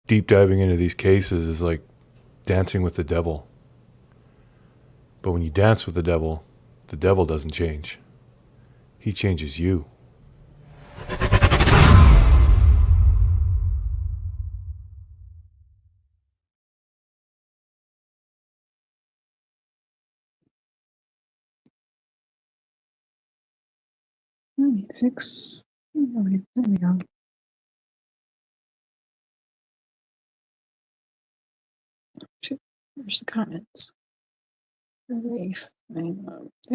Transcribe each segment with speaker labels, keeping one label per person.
Speaker 1: deep diving into these cases is like dancing with the devil. But when you dance with the devil doesn't change. He changes you.
Speaker 2: Let me fix. There we go. There's the comments. There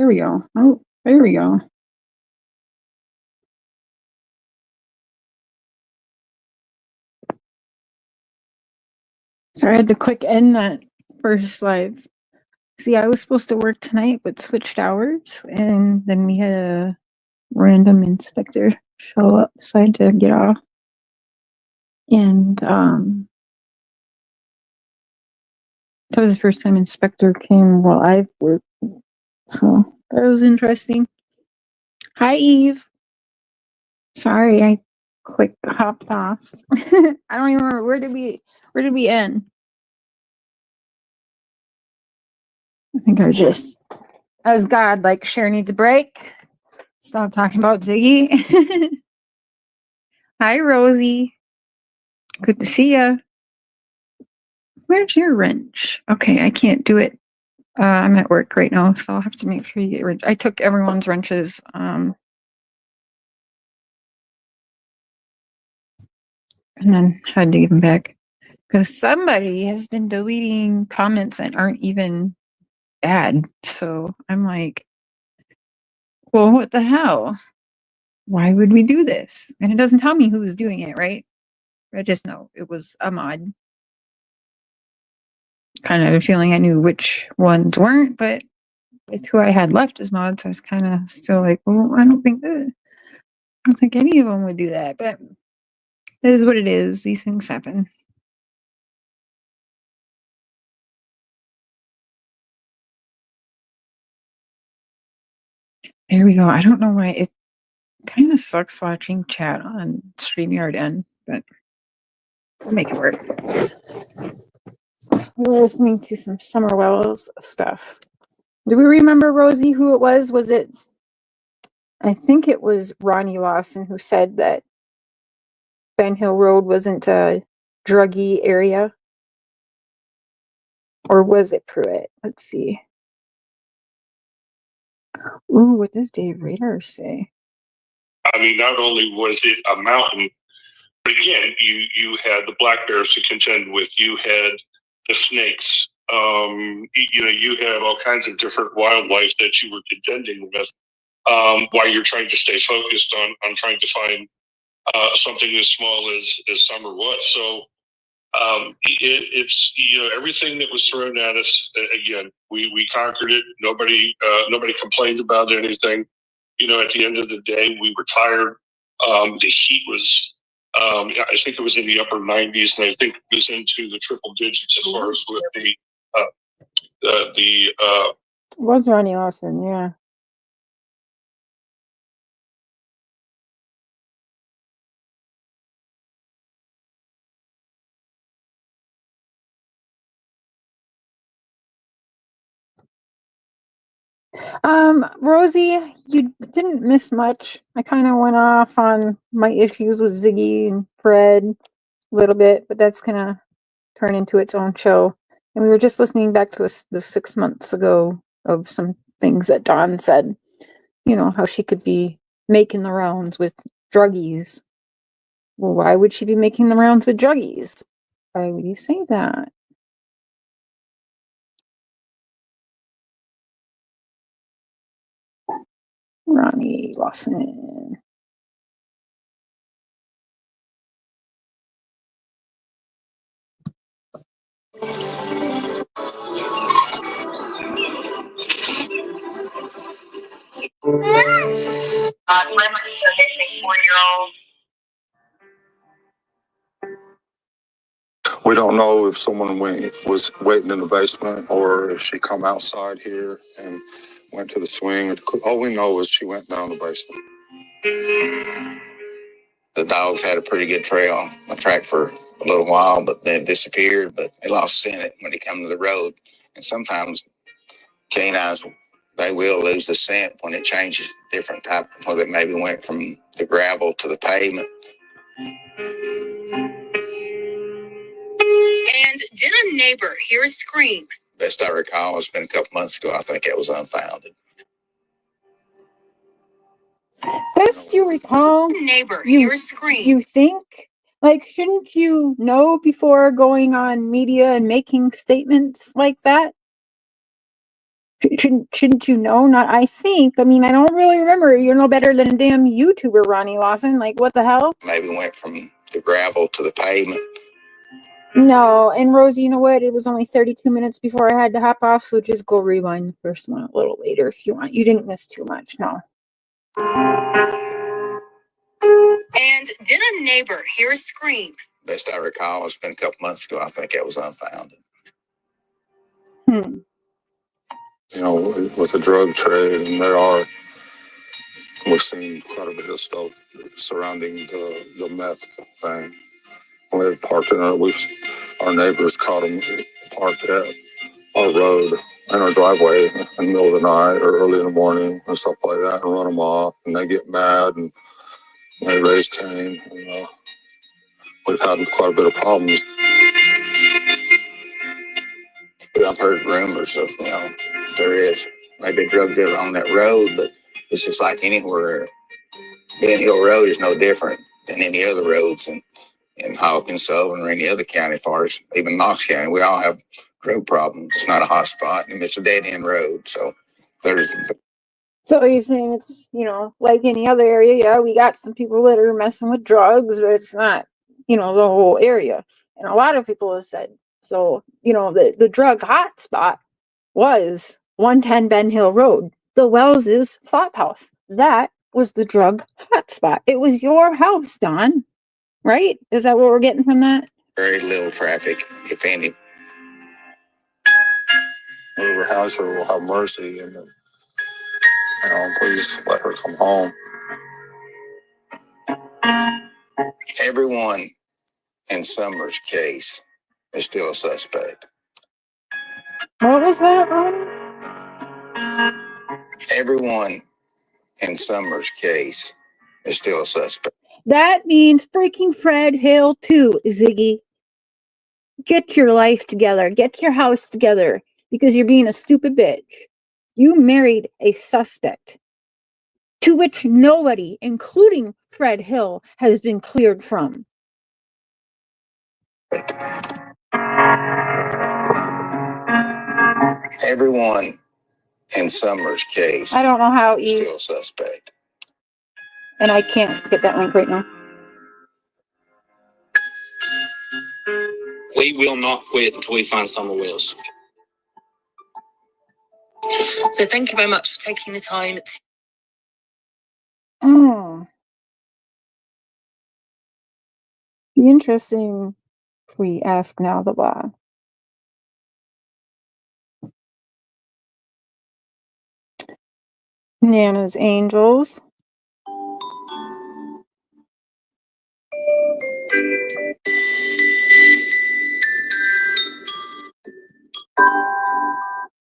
Speaker 2: we go. Oh, there we go. Sorry, I had to quick end that first live. See, I was supposed to work tonight, but switched hours, and then we had a random inspector show up, so I had to get off. And that was the first time inspector came while I've worked, so that was interesting. Hi, Eve. Sorry, I quick hopped off. I don't even remember where did we end. I think I was God, like Cher needs a break. Stop talking about Ziggy. Hi, Rosie. Good to see ya. Where's your wrench? Okay, I can't do it. I'm at work right now, so I'll have to make sure you get your wrench. I took everyone's wrenches. And then had to give them back because somebody has been deleting comments that aren't even bad. So I'm like, well, what the hell? Why would we do this? And it doesn't tell me who's doing it, right? I just know it was a mod. Kind of a feeling I knew which ones weren't, but with who I had left as mods, I was kind of still like, well, I don't think any of them would do that, but it is what it is. These things happen. There we go. I don't know why it kind of sucks watching chat on StreamYard N, but we'll make it work. We're listening to some Summer Wells stuff. Do we remember, Rosie, who it was? Was it? I think it was Ronnie Lawson who said that Ben Hill Road wasn't a druggy area. Or was it Pruitt? Let's see. Ooh, what does Dave Radar say?
Speaker 3: I mean, not only was it a mountain, but again, you had the black bears to contend with. You had the snakes. You had all kinds of different wildlife that you were contending with while you're trying to stay focused on trying to find something as small as summer was. So it's everything that was thrown at us. Again, we conquered it. Nobody complained about anything. At the end of the day, we were tired. The heat was, I think it was in the upper 90s, and I think it was into the triple digits as far as with the.
Speaker 2: It was Ronnie Lawson, yeah. Rosie, you didn't miss much. I kind of went off on my issues with Ziggy and Fred a little bit, but that's gonna turn into its own show. And we were just listening back to the 6 months ago of some things that Dawn said. How she could be making the rounds with druggies. Well, why would she be making the rounds with druggies? Why would you say that? Ronnie Lawson.
Speaker 4: We don't know if someone was waiting in the basement or if she come outside here and went to the swing. All we know is she went down the basement.
Speaker 5: The dogs had a pretty good track for
Speaker 4: a little while, but then it disappeared. But they lost scent when they come to the road. And sometimes canines, they will lose the scent when it changes different type, whether it maybe went from the gravel to the pavement.
Speaker 5: And did a neighbor hear a scream?
Speaker 4: Best I recall, it's been a couple months ago. I think it was unfounded.
Speaker 2: Best you recall,
Speaker 5: Neighbor hear a scream.
Speaker 2: you think? Like, shouldn't you know before going on media and making statements like that? Shouldn't you know? Not, I think. I mean, I don't really remember. You're no better than a damn YouTuber, Ronnie Lawson. Like, what the hell?
Speaker 4: Maybe went from the gravel to the pavement.
Speaker 2: No, and Rosie, you know what? It was only 32 minutes before I had to hop off, so just go rewind the first one a little later if you want. You didn't miss too much, no.
Speaker 5: And did a neighbor hear a scream?
Speaker 4: Best I recall, it's been a couple months ago. I think it was unfounded. You know, with the drug trade, and we've seen quite a bit of stuff surrounding the meth thing. We had parked in our neighbors caught them parked at our road in our driveway in the middle of the night or early in the morning and stuff like that, and run them off, and they get mad and they raise Cain. And, we've had quite a bit of problems. I've heard rumors of, there is maybe a drug dealer on that road, but it's just like anywhere. Ben Hill Road is no different than any other roads in Hawkins, Sullivan, or any other county, as far as even Knox County. We all have drug problems. It's not a hot spot, and it's a dead end road. So
Speaker 2: you're saying it's, like any other area, yeah, we got some people that are messing with drugs, but it's not, the whole area. And a lot of people have said, so, the drug hot spot was 110 Ben Hill Road, the Wells's Flop House. That was the drug hot spot. It was your house, Don, right? Is that what we're getting from that?
Speaker 4: very little traffic, if any. Whoever has her will have mercy, and please let her come home. Everyone in Summer's case is still a suspect.
Speaker 2: What was that, Ron?
Speaker 4: Everyone in Summer's case is still a suspect.
Speaker 2: That means freaking Fred Hill too, Ziggy. Get your life together. Get your house together, because you're being a stupid bitch. You married a suspect, to which nobody, including Fred Hill, has been cleared from.
Speaker 4: Everyone in Summer's case,
Speaker 2: I don't know how
Speaker 4: is still a suspect.
Speaker 2: And I can't get that link right now.
Speaker 5: We will not quit until we find Summer Wills. So thank you very much for taking the time.
Speaker 2: Be interesting if we ask now the law. Nana's Angels.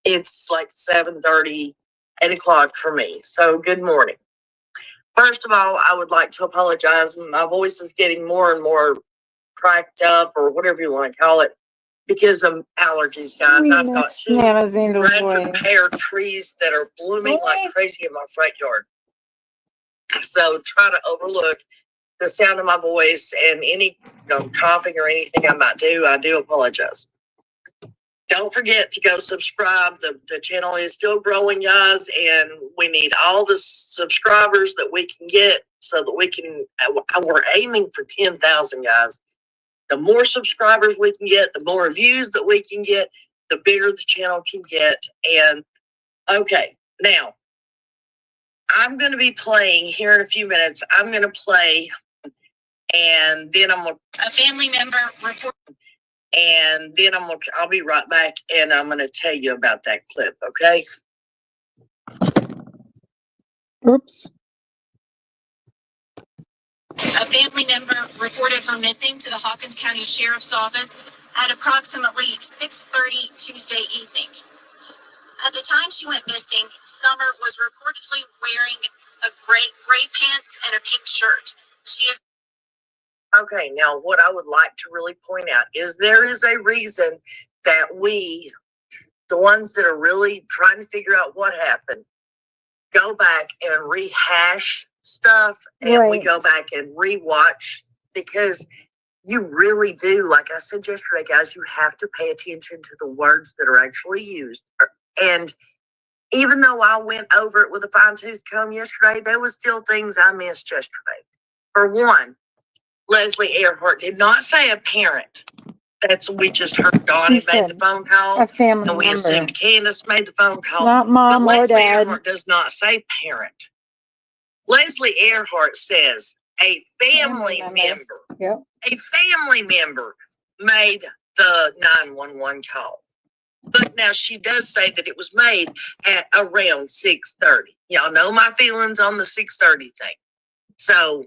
Speaker 6: It's like 7:30, 8 o'clock for me. So good morning. First of all, I would like to apologize. My voice is getting more and more cracked up, or whatever you want to call it, because of allergies, guys. I've got two
Speaker 2: Nana's Angels
Speaker 6: Bradford pear trees that are blooming like crazy in my front yard. So try to overlook the sound of my voice, and any coughing or anything I might do, I do apologize. Don't forget to go subscribe. The channel is still growing, guys, and we need all the subscribers that we can get so that we can, we're aiming for 10,000, guys. The more subscribers we can get, the more views that we can get, the bigger the channel can get. And okay, now I'm going to be playing here in a few minutes. I'm going to play, and then I'm going to,
Speaker 5: a family member report.
Speaker 6: And then I'll be right back, and I'm going to tell you about that clip, okay?
Speaker 2: Oops.
Speaker 5: A family member reported her missing to the Hawkins County Sheriff's Office at approximately 6:30 Tuesday evening. At the time she went missing, Summer was reportedly wearing a gray pants and a pink shirt. She is
Speaker 6: Okay, now what I would like to really point out is there is a reason that we, the ones that are really trying to figure out what happened, go back and rehash stuff, and we
Speaker 2: Right.
Speaker 6: go back and rewatch, because you really do, like I said yesterday, guys, you have to pay attention to the words that are actually used. And even though I went over it with a fine-tooth comb yesterday, there was still things I missed yesterday. For one, Leslie Earhart did not say a parent. We just heard Dawn
Speaker 2: She
Speaker 6: had made the
Speaker 2: said
Speaker 6: phone call,
Speaker 2: a family
Speaker 6: and we
Speaker 2: member,
Speaker 6: assumed Candace made the phone call.
Speaker 2: not
Speaker 6: But
Speaker 2: mom or
Speaker 6: Leslie
Speaker 2: dad.
Speaker 6: Earhart does not say parent. Leslie Earhart says a family member.
Speaker 2: Yep.
Speaker 6: A family member made the 911 call. But now she does say that it was made at around 6:30. Y'all know my feelings on the 6:30 thing. So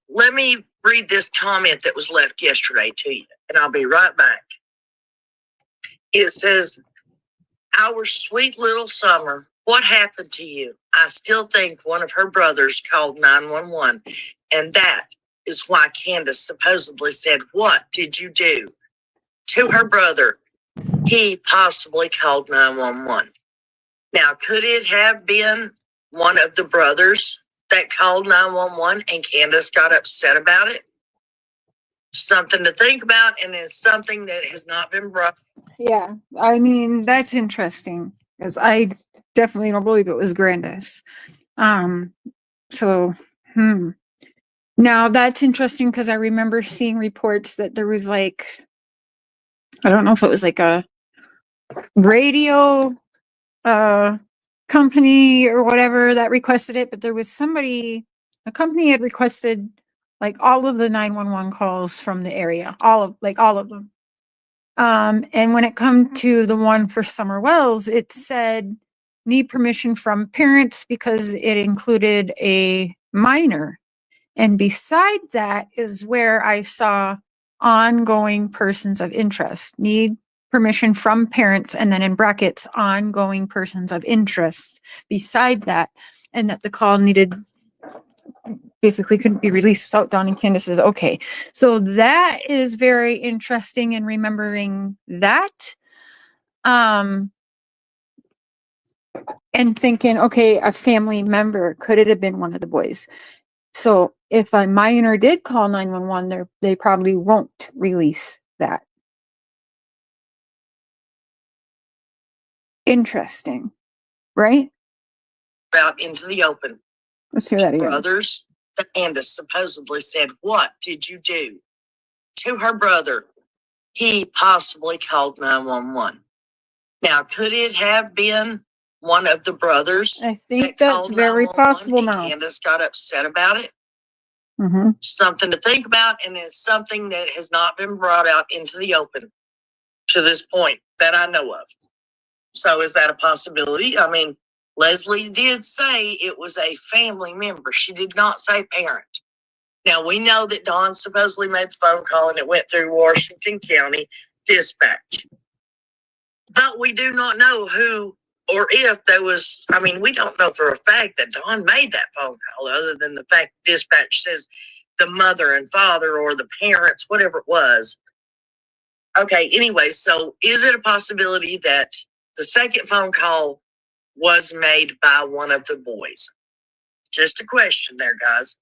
Speaker 6: let me read this comment that was left yesterday to you, and I'll be right back. It says, "Our sweet little Summer, what happened to you? I still think one of her brothers called 911, and that is why Candace supposedly said, 'What did you do?' to her brother. He possibly called 911. Now, could it have been one of the brothers that called 911 and Candace got upset about it? Something to think about, and it's something that has not been brought.
Speaker 2: Yeah, I mean, that's interesting, because I definitely don't believe it was Grandis. So, Now that's interesting, because I remember seeing reports that there was like, I don't know if it was like a radio company or whatever that requested it, but there was a company had requested like all of the 911 calls from the area, all of them. And when it come to the one for Summer Wells, it said need permission from parents because it included a minor. And beside that is where I saw ongoing persons of interest, need permission from parents, and then in brackets, ongoing persons of interest beside that, and that the call basically couldn't be released without Dawn and Candace's okay. So that is very interesting in remembering that. And thinking, okay, a family member, could it have been one of the boys? So if a minor did call 911, they probably won't release that. Interesting, right?
Speaker 6: Out into the open.
Speaker 2: Let's hear that again.
Speaker 6: Brothers, Candace supposedly said, "What did you do?" to her brother. He possibly called 911. Now, could it have been one of the brothers?
Speaker 2: I think that's very possible now.
Speaker 6: Candace got upset about it. Something to think about, and it's something that has not been brought out into the open to this point that I know of. So is that a possibility? I mean, Leslie did say it was a family member. She did not say parent. Now, we know that Dawn supposedly made the phone call and it went through Washington County Dispatch. But we do not know who or if there was, I mean, we don't know for a fact that Dawn made that phone call, other than the fact dispatch says the mother and father or the parents, whatever it was. Okay, anyway, so is it a possibility that the second phone call was made by one of the boys? Just a question there, guys.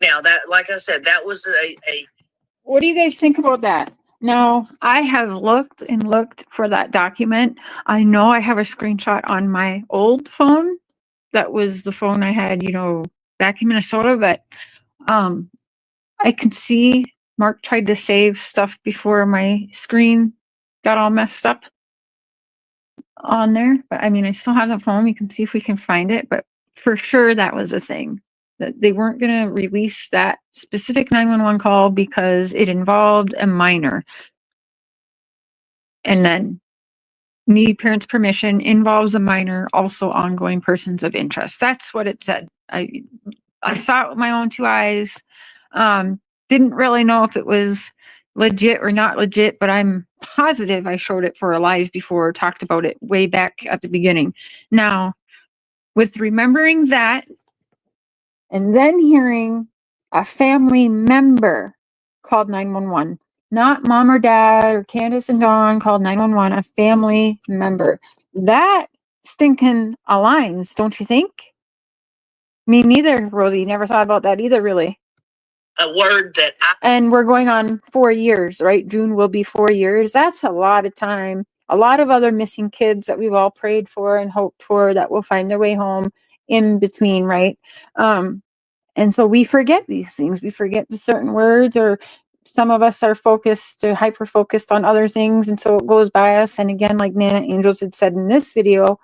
Speaker 6: Now, that, like I said, that was a
Speaker 2: What do you guys think about that? Now, I have looked and looked for that document. I know I have a screenshot on my old phone. That was the phone I had, back in Minnesota, but I can see Mark tried to save stuff before my screen got all messed up on there. But I mean, I still have the phone. We can see if we can find it, but for sure that was a thing, that they weren't going to release that specific 911 call because it involved a minor. And then need parents' permission, involves a minor, also ongoing persons of interest. That's what it said. I saw it with my own two eyes. Didn't really know if it was legit or not legit, but I'm positive I showed it for a live before, talked about it way back at the beginning. Now, with remembering that and then hearing a family member called 911, not mom or dad or Candace and Dawn called 911, a family member. That stinking aligns, don't you think? Me neither, Rosie. Never thought about that either, really.
Speaker 6: A word that
Speaker 2: And we're going on 4 years, right? June will be 4 years. That's a lot of time. A lot of other missing kids that we've all prayed for and hoped for that will find their way home in between, right? And so we forget these things. We forget the certain words, or some of us are focused or hyper focused on other things. And so it goes by us. And again, like Nana Angels had said in this video,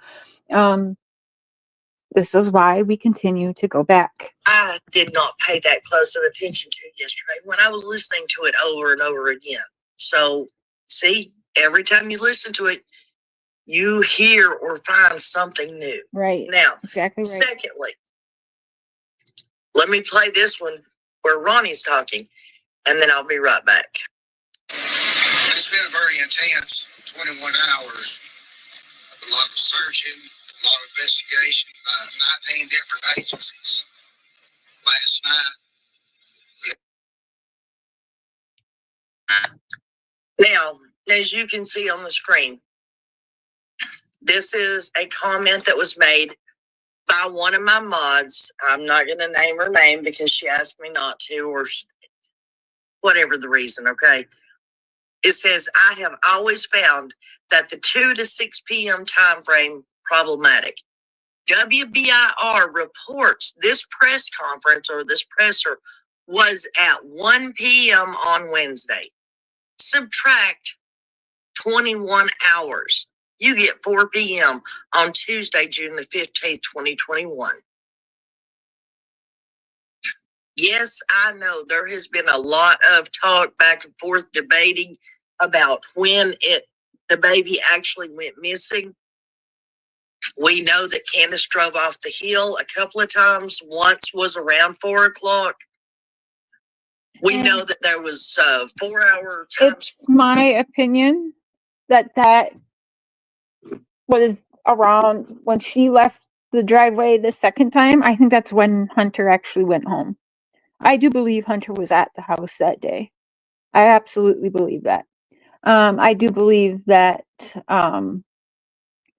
Speaker 2: this is why we continue to go back.
Speaker 6: I did not pay that close of attention to yesterday when I was listening to it over and over again. So, see, every time you listen to it, you hear or find something new.
Speaker 2: Right.
Speaker 6: Now,
Speaker 2: exactly right.
Speaker 6: Secondly, let me play this one where Ronnie's talking, and then I'll be right back.
Speaker 7: It's been a very intense 21 hours. A lot of searching, a lot of investigation by 19 different agencies. Last night.
Speaker 6: Now, as you can see on the screen, this is a comment that was made by one of my mods. I'm not going to name her name because she asked me not to, or whatever the reason, okay? It says, I have always found that the 2 to 6 p.m. time frame problematic. WBIR reports this press conference or this presser was at 1 p.m. on Wednesday. Subtract 21 hours. You get 4 p.m. on Tuesday, June the 15th, 2021. Yes, I know there has been a lot of talk back and forth debating about when the baby actually went missing. We know that Candace drove off the hill a couple of times. Once was around 4 o'clock. We know that there was 4 hour time.
Speaker 2: It's my opinion that was around when she left the driveway the second time. I think that's when Hunter actually went home. I do believe Hunter was at the house that day. I absolutely believe that. I do believe that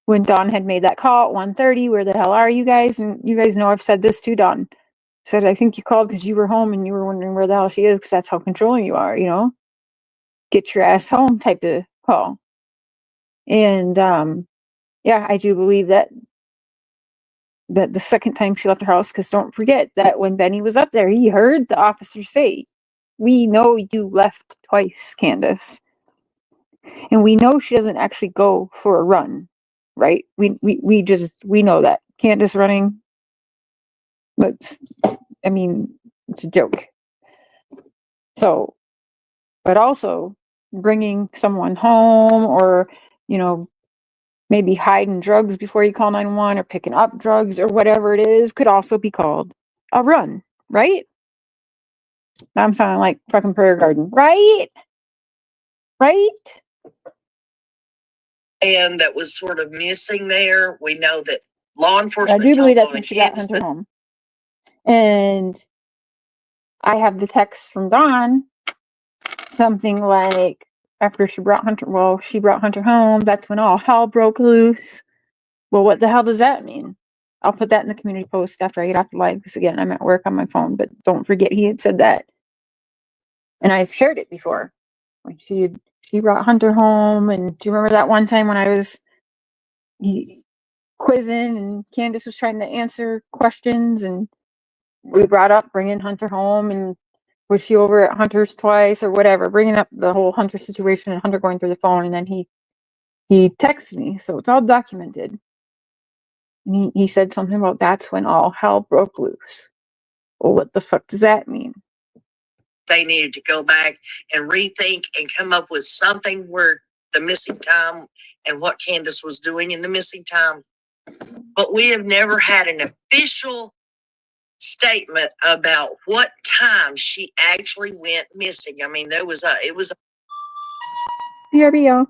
Speaker 2: when Dawn had made that call at 1:30, where the hell are you guys? And you guys know I've said this to Dawn. Said, I think you called because you were home and you were wondering where the hell she is, because that's how controlling you are, you know? Get your ass home type of call. And yeah, I do believe that the second time she left her house, because don't forget that when Benny was up there, he heard the officer say, we know you left twice, Candace. And we know she doesn't actually go for a run, right? We know that. Candace running, but I mean, it's a joke. So, but also bringing someone home, or, you know, maybe hiding drugs before you call 911, or picking up drugs or whatever it is, could also be called a run, right? I'm sounding like fucking Prayer Garden, right? Right?
Speaker 6: And that was sort of missing there. We know that law enforcement.
Speaker 2: I do believe that's when she got Hunter home. And I have the text from Dawn, something like, after she brought Hunter home, that's when all hell broke loose. Well, what the hell does that mean? I'll put that in the community post after I get off the live, because again, I'm at work on my phone, but don't forget he had said that. And I've shared it before. When she brought Hunter home, and do you remember that one time when I was quizzing and Candace was trying to answer questions, and we brought up bringing Hunter home, and was she over at Hunter's twice or whatever, bringing up the whole Hunter situation and Hunter going through the phone, and then he texted me, so it's all documented. And he said something about that's when all hell broke loose. Well, what the fuck does that mean?
Speaker 6: They needed to go back and rethink and come up with something where the missing time and what Candace was doing in the missing time. But we have never had an official statement about what time she actually went missing. I mean, it was
Speaker 2: BRB, y'all.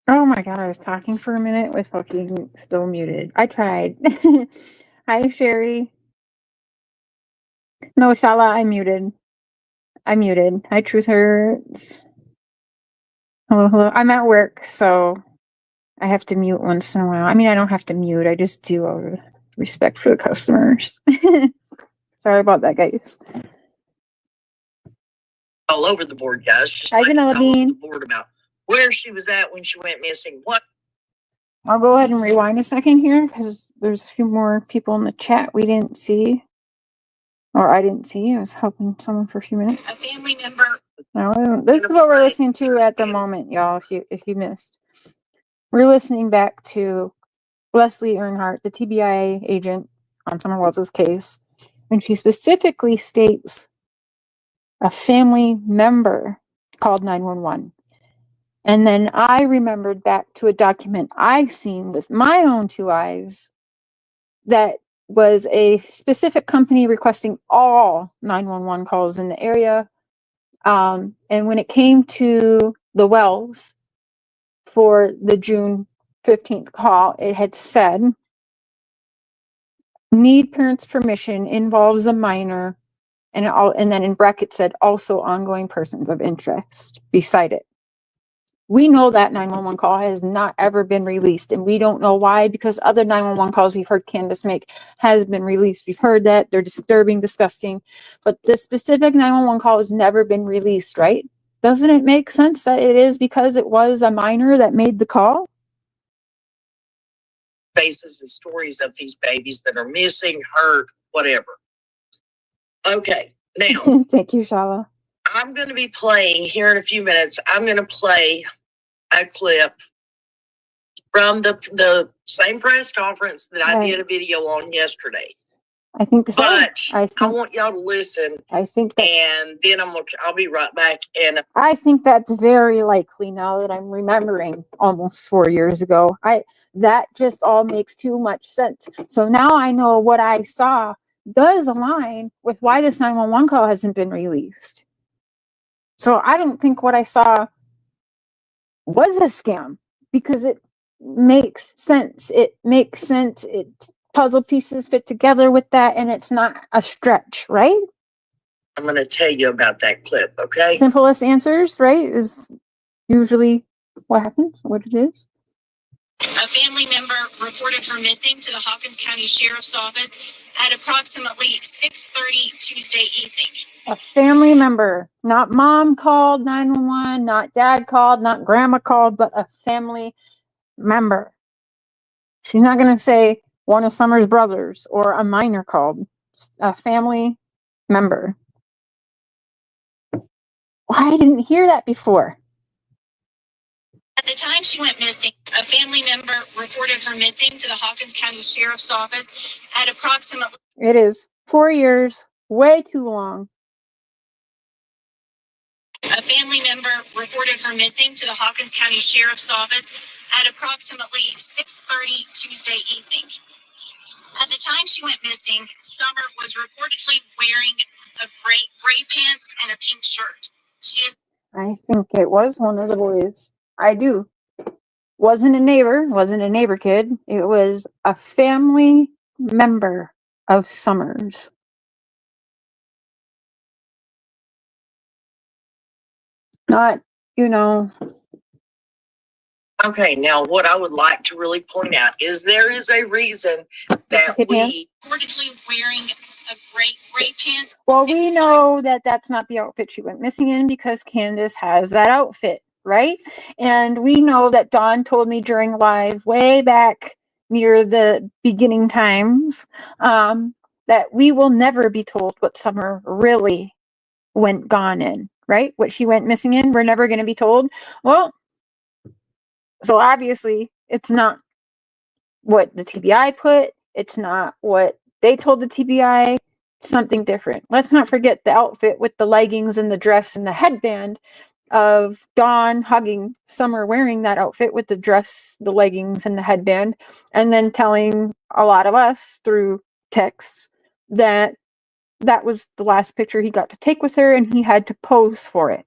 Speaker 2: Oh my god, I was talking for a minute with fucking still muted. I tried. Hi, Sherry. No, Shala, I muted. Hi, Truth Hurts. Hello, hello. I'm at work, so I have to mute once in a while. I mean, I don't have to mute. I just do out of respect for the customers. Sorry about that, guys.
Speaker 6: all over the board, guys. Just
Speaker 2: Hi,
Speaker 6: like it's
Speaker 2: Vanilla
Speaker 6: all over the
Speaker 2: Bean.
Speaker 6: board about where she was at when she went missing. What?
Speaker 2: I'll go ahead and rewind a second here because there's a few more people in the chat we didn't see. Or I didn't see. I was helping someone for a few minutes.
Speaker 5: A family member.
Speaker 2: No, this is what we're listening to at the moment, y'all. If you missed, we're listening back to Leslie Earnhardt, the TBI agent on Summer Wells's case, and she specifically states a family member called 911. And then I remembered back to a document I seen with my own two eyes that was a specific company requesting all 911 calls in the area. And when it came to the wells for the June 15th call, it had said, need parents' permission, involves a minor, and then in brackets said also ongoing persons of interest beside it. We know that 911 call has not ever been released, and we don't know why, because other 911 calls we've heard Candace make has been released. We've heard that they're disturbing, disgusting, but this specific 911 call has never been released, right? Doesn't it make sense that it is because it was a minor that made the call?
Speaker 6: Faces and stories of these babies that are missing, hurt, whatever. Okay, now
Speaker 2: Thank you, Shala.
Speaker 6: I'm going to be playing here in a few minutes. I'm going to play a clip from the same press conference that I did a video on yesterday.
Speaker 2: I think so.
Speaker 6: But
Speaker 2: I
Speaker 6: want y'all to listen.
Speaker 2: I think that,
Speaker 6: and then I'll be right back. And
Speaker 2: I think that's very likely now that I'm remembering almost 4 years ago. That just all makes too much sense. So now I know what I saw does align with why this 911 call hasn't been released. So I don't think what I saw was a scam, because it makes sense. It makes sense. Puzzle pieces fit together with that, and it's not a stretch, right?
Speaker 6: I'm going to tell you about that clip, okay?
Speaker 2: Simplest answers, right, is usually what happens, what it is.
Speaker 5: A family member reported her missing to the Hawkins County Sheriff's Office at approximately 6:30 Tuesday evening.
Speaker 2: A family member, not mom called 911, not dad called, not grandma called, but a family member. She's not going to say one of Summer's brothers or a minor called. Just a family member. Why I didn't hear that before?
Speaker 5: At the time she went missing, a family member reported her missing to the Hawkins County Sheriff's Office at approximately...
Speaker 2: It is 4 years, way too long.
Speaker 5: A family member reported her missing to the Hawkins County Sheriff's Office at approximately 6:30 Tuesday evening. At the time she went missing, Summer was reportedly wearing a gray pants and a pink shirt.
Speaker 2: I think it was one of the boys. I do. Wasn't a neighbor kid. It was a family member of Summer's. Not,
Speaker 6: Okay, now what I would like to really point out is there is a reason that we
Speaker 5: reportedly wearing a gray pants.
Speaker 2: Well, we know that that's not the outfit she went missing in, because Candace has that outfit, right? And we know that Dawn told me during live way back near the beginning times that we will never be told what Summer really went gone in, right? What she went missing in, we're never going to be told. Well, so obviously it's not what the TBI put. It's not what they told the TBI. Something different. Let's not forget the outfit with the leggings and the dress and the headband of Dawn hugging Summer, wearing that outfit with the dress, the leggings, and the headband, and then telling a lot of us through texts that that was the last picture he got to take with her, and he had to pose for it.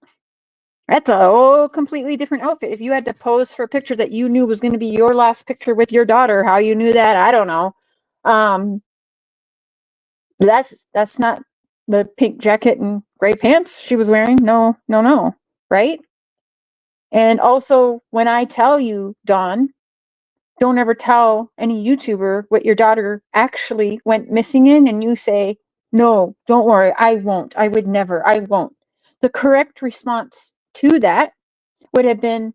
Speaker 2: That's a whole completely different outfit. If you had to pose for a picture that you knew was going to be your last picture with your daughter, how you knew that, I don't know. That's not the pink jacket and gray pants she was wearing. No, right? And also, when I tell you, Dawn, don't ever tell any YouTuber what your daughter actually went missing in, and you say, no, don't worry, I won't. I would never. I won't. The correct response to that would have been,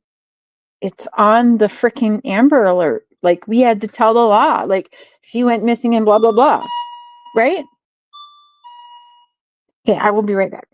Speaker 2: it's on the freaking Amber Alert. Like, we had to tell the law. Like, she went missing and blah, blah, blah. Right? Okay, I will be right back.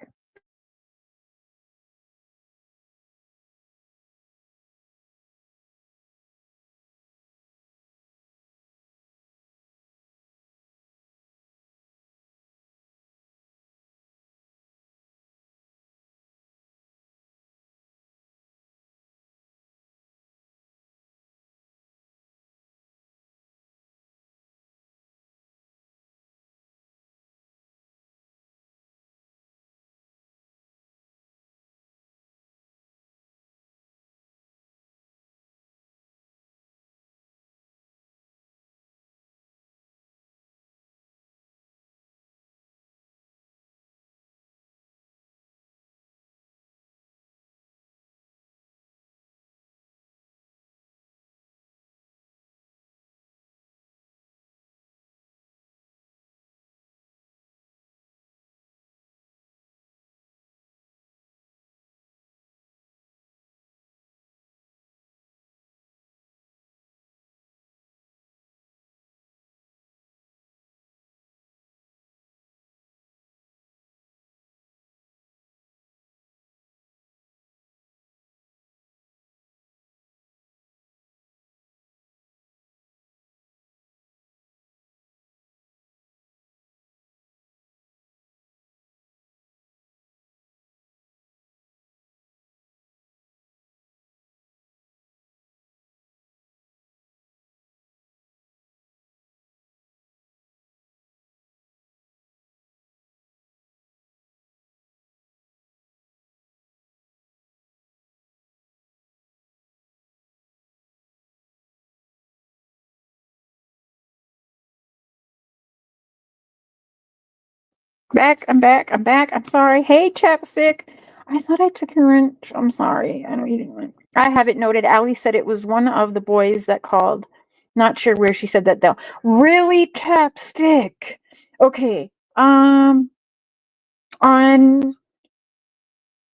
Speaker 2: I'm back. I'm sorry. Hey, Chapstick. I thought I took your wrench. I'm sorry. I know you didn't. I have it noted. Allie said it was one of the boys that called. Not sure where she said that though. Really, Chapstick? Okay. On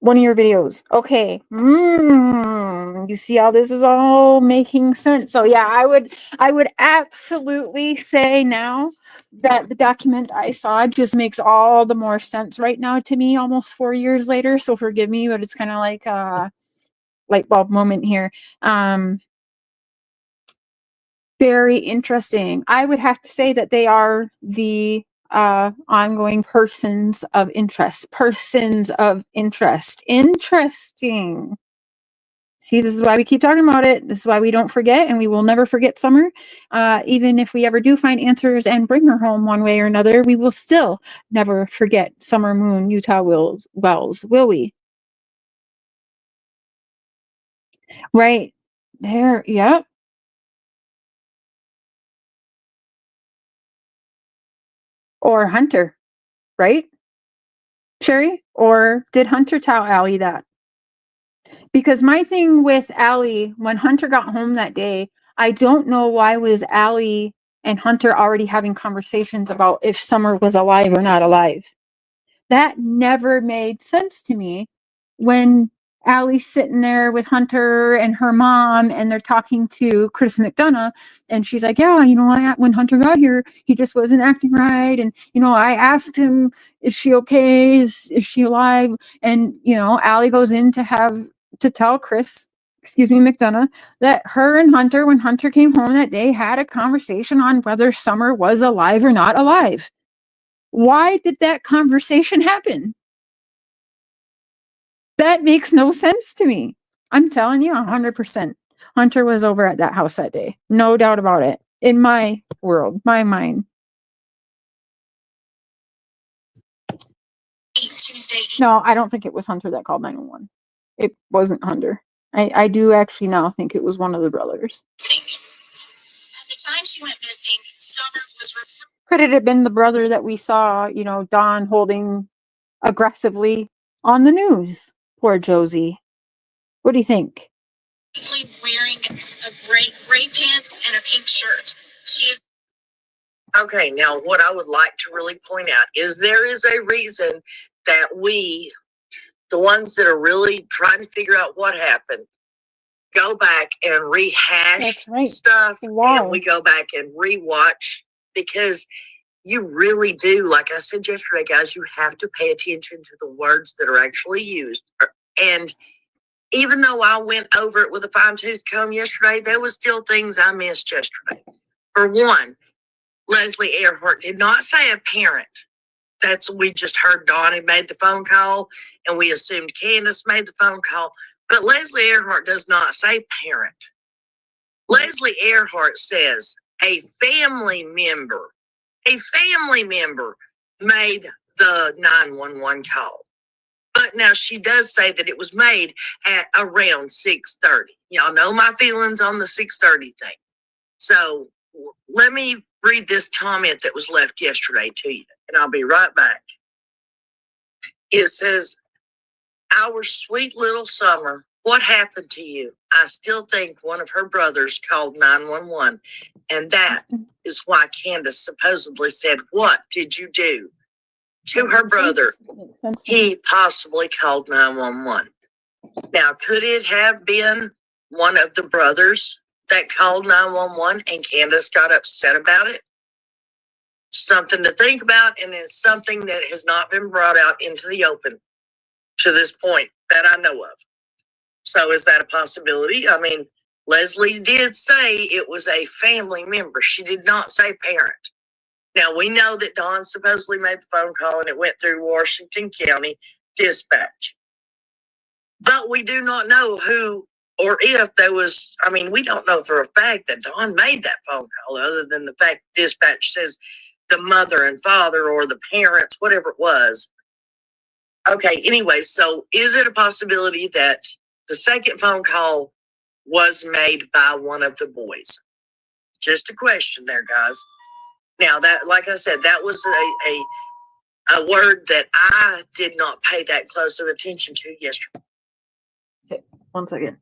Speaker 2: one of your videos. Okay. You see how this is all making sense. So yeah, I would absolutely say now that the document I saw just makes all the more sense right now to me almost 4 years later. So forgive me, but it's kind of like a light bulb moment here. Very interesting. I would have to say that they are the ongoing persons of interest. Persons of interest. Interesting. See, this is why we keep talking about it. This is why we don't forget, and we will never forget Summer. Even if we ever do find answers and bring her home one way or another, we will still never forget Summer Moon, Utah Wells, will we? Right there. Yep. Or Hunter, right? Sherry? Or did Hunter tell Allie that? Because my thing with Allie, when Hunter got home that day, I don't know why was Allie and Hunter already having conversations about if Summer was alive or not alive. That never made sense to me when Allie's sitting there with Hunter and her mom, and they're talking to Chris McDonough, and she's like, yeah, when Hunter got here, he just wasn't acting right. And, I asked him, is she okay? Is she alive? And, Allie goes in to tell Chris, McDonough, that her and Hunter, when Hunter came home that day, had a conversation on whether Summer was alive or not alive. Why did that conversation happen? That makes no sense to me. I'm telling you 100%. Hunter was over at that house that day. No doubt about it. In my world, my mind. No, I don't think it was Hunter that called 911. It wasn't Hunter. I do actually now think it was one of the brothers.
Speaker 5: At the time she went missing, Summer was
Speaker 2: Could it have been the brother that we saw, Don holding aggressively on the news? Poor Josie. What do you think?
Speaker 5: wearing a gray pants and a pink shirt. She is
Speaker 6: Okay, now what I would like to really point out is there is a reason that we, the ones that are really trying to figure out what happened, go back and rehash stuff.
Speaker 2: Wow.
Speaker 6: And we go back and rewatch, because you really do, like I said yesterday, guys, you have to pay attention to the words that are actually used. And even though I went over it with a fine-tooth comb yesterday, there was still things I missed yesterday. For one, Leslie Earhart did not say a parent. We just heard Donnie made the phone call, and we assumed Candace made the phone call. But Leslie Earhart does not say parent. Leslie Earhart says a family member made the 911 call. But now she does say that it was made at around 6:30. Y'all know my feelings on the 6:30 thing. So let me read this comment that was left yesterday to you, and I'll be right back. It says, our sweet little Summer, what happened to you? I still think one of her brothers called 911, and that is why Candace supposedly said, what did you do? To her brother, he possibly called 911. Now, could it have been one of the brothers that called 911 and Candace got upset about it? Something to think about, and it's something that has not been brought out into the open to this point that I know of. So is that a possibility? I mean, Leslie did say it was a family member. She did not say parent. Now, we know that Dawn supposedly made the phone call and it went through Washington County Dispatch. But we do not know who or if there was, we don't know for a fact that Dawn made that phone call, other than the fact dispatch says the mother and father or the parents, whatever it was. Okay, anyway, so is it a possibility that the second phone call was made by one of the boys? Just a question there, guys. Now, that, like I said, that was a word that I did not pay that close of attention to yesterday.
Speaker 2: Okay, 1 second.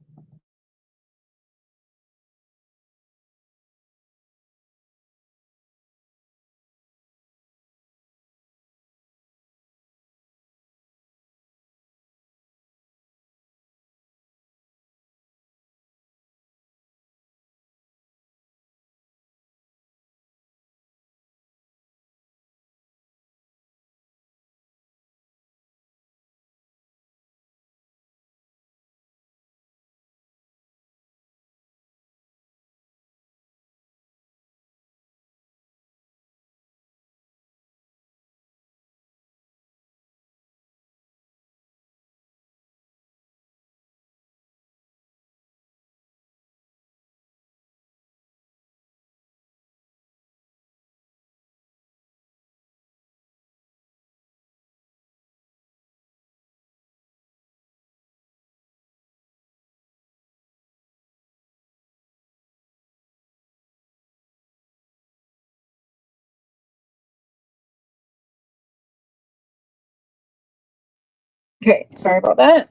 Speaker 2: Okay, sorry about that.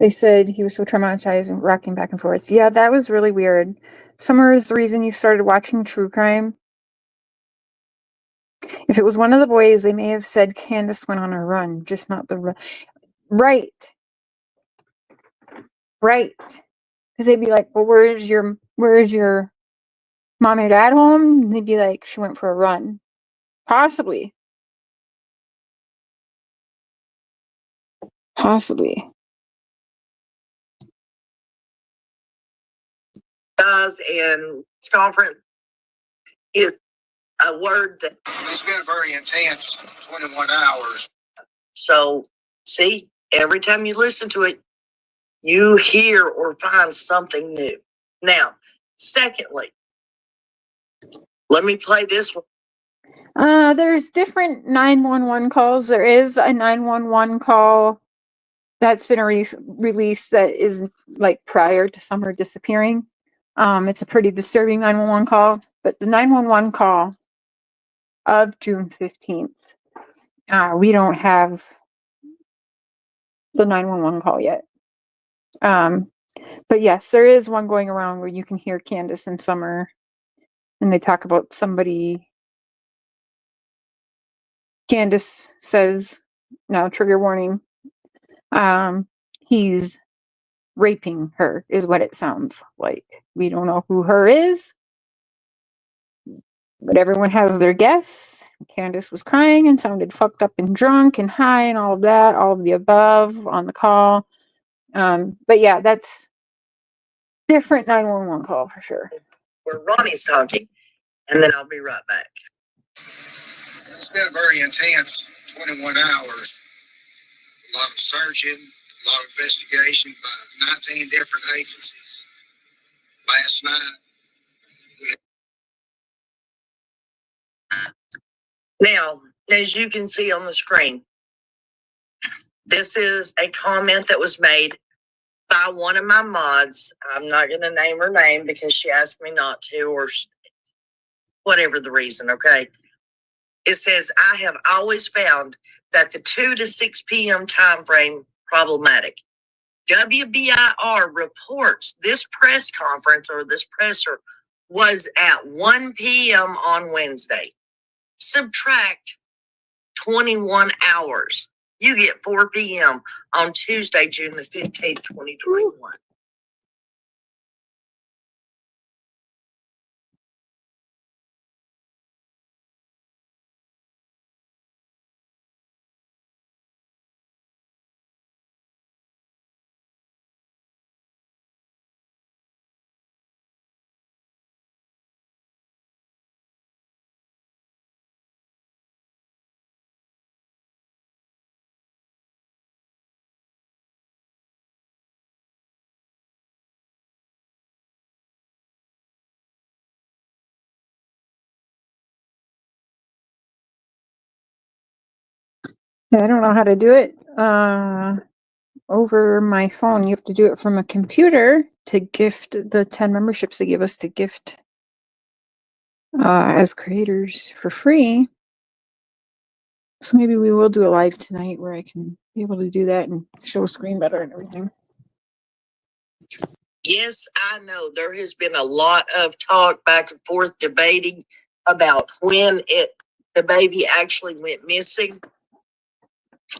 Speaker 2: They said he was so traumatized and rocking back and forth. Yeah, that was really weird. Summer is the reason you started watching true crime. If it was one of the boys, they may have said Candace went on a run, just not the run. Right. Right. Because they'd be like, well, where's your mom or dad home? And they'd be like, she went for a run. Possibly. Possibly.
Speaker 6: Guys, and conference is a word that
Speaker 7: It's been very intense 21 hours.
Speaker 6: so see, every time you listen to it, you hear or find something new. Now, secondly, let me play this one.
Speaker 2: There's different 911 calls. There is a 911 call that's been released that is like prior to Summer disappearing. It's a pretty disturbing 911 call, but the 911 call of June 15th, we don't have the 911 call yet. But yes, there is one going around where you can hear Candace and Summer, and they talk about somebody. Candace says, now trigger warning, he's raping her, is what it sounds like. We don't know who her is, but everyone has their guess. Candace was crying and sounded fucked up and drunk and high and all of that, all of the above on the call. But yeah, that's different 911 call for sure.
Speaker 6: Where Ronnie's talking, and then I'll be right back.
Speaker 7: It's been very intense 21 hours. A lot of searching, a lot of investigation by 19 different agencies. Last night,
Speaker 6: Now, as you can see on the screen, this is a comment that was made by one of my mods. I'm not going to name her name because she asked me not to, or whatever the reason, okay? It says, I have always found that the 2 to 6 p.m. time frame problematic. WBIR reports this press conference or this presser was at 1 p.m. on Wednesday. Subtract 21 hours. You get 4 p.m. on Tuesday, June the 15th, 2021.
Speaker 2: Yeah, I don't know how to do it over my phone. You have to do it from a computer to gift the 10 memberships they give us to gift as creators for free. So maybe we will do a live tonight where I can be able to do that and show screen better and everything.
Speaker 6: Yes, I know there has been a lot of talk back and forth debating about when the baby actually went missing.